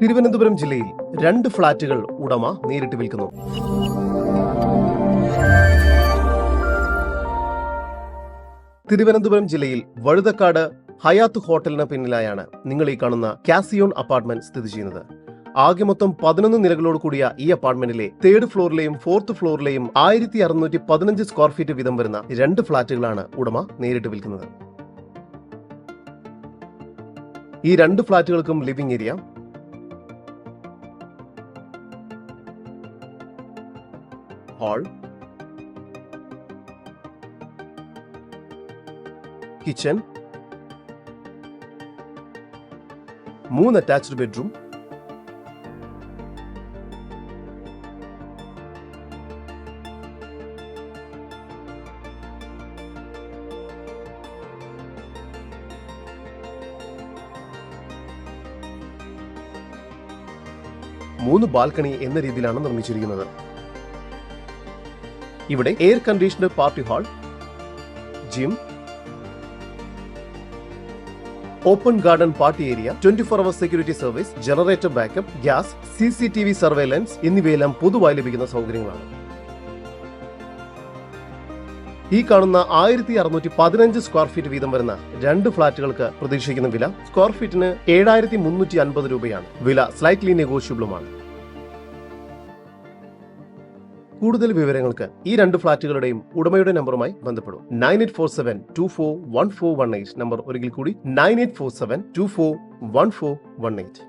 തിരുവനന്തപുരം ജില്ലയിൽ 2 ഫ്ളാറ്റുകൾ ഉടമ നേരിട്ട് വിൽക്കുന്നു. തിരുവനന്തപുരം ജില്ലയിൽ വഴുതക്കാട് ഹയാത്ത് ഹോട്ടലിന് പിന്നിലായാണ് നിങ്ങൾ ഈ കാണുന്ന കാസിയോൺ അപ്പാർട്ട്മെന്റ് സ്ഥിതി ചെയ്യുന്നത്. ആകെ മൊത്തം 11 നിലകളോട് കൂടിയ ഈ അപ്പാർട്ട്മെന്റിലെ 3rd ഫ്ലോറിലെയും 4th ഫ്ലോറിലെയും 1615 സ്ക്വയർ ഫീറ്റ് വീതം വരുന്ന 2 ഫ്ളാറ്റുകളാണ് ഉടമ നേരിട്ട് വിൽക്കുന്നത്. ഈ 2 ഫ്ളാറ്റുകൾക്കും living area, hall, kitchen, 3 attached bedroom, മൂന്ന് ബാൽക്കണി എന്ന രീതിയിലാണ് നിർമ്മിച്ചിരിക്കുന്നത്. ഇവിടെ air conditioned party hall, gym, open garden party area, 24 hours security service, generator backup, gas, CCTV surveillance എന്നിവയെല്ലാം പൊതുവായി ലഭിക്കുന്ന സൗകര്യങ്ങളാണ്. ഈ കാണുന്ന 1615 സ്ക്വയർ ഫീറ്റ് വീതം വരുന്ന 2 ഫ്ളാറ്റുകൾക്ക് പ്രതീക്ഷിക്കുന്ന വില സ്ക്വയർ ഫീറ്റിന് 7350 രൂപയാണ്. വില സ്ലൈറ്റ്ലി നെഗോഷ്യബിളുമാണ്. കൂടുതൽ വിവരങ്ങൾക്ക് ഈ 2 ഫ്ളാറ്റുകളുടെയും ഉടമയുടെ നമ്പറുമായി ബന്ധപ്പെടും. 9847241418 നമ്പർ ഒരിക്കൽ കൂടി 9847241418.